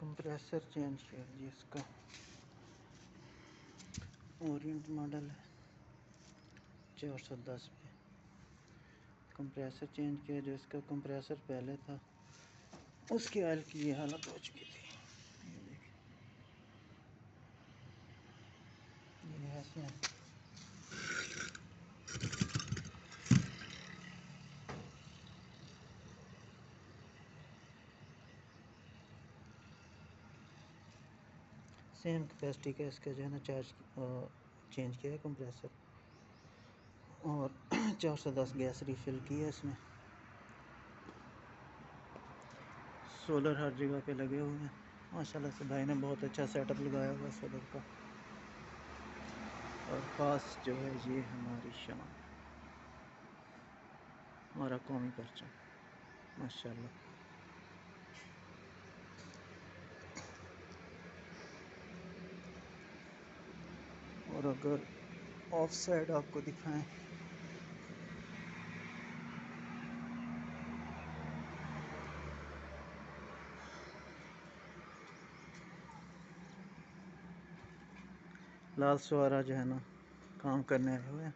Compressor change किया जी, इसका Orient model है 410 पे। कंप्रेसर चेंज किया, जो इसका कंप्रेसर पहले था उसकी ऑयल की ये हालत हो चुकी थी। ये देखिए, ये है इसमें सेम कैपेसिटी का इसका जो है ना चेंज किया है कंप्रेसर, और 410 गैस रिफिल की है इसमें। सोलर हर जगह पे लगे हुए हैं माशाल्लाह से। भाई ने बहुत अच्छा सेटअप लगाया हुआ है सोलर का। और ख़ास जो है ये हमारी शान, हमारा कौमी परचम माशाल्लाह। और अगर ऑफ साइड आपको दिखाएं, लाल सवारा जो है ना काम करने आए हुए हैं।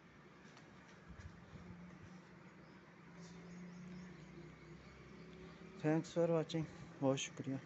थैंक्स फॉर वाचिंग, बहुत शुक्रिया।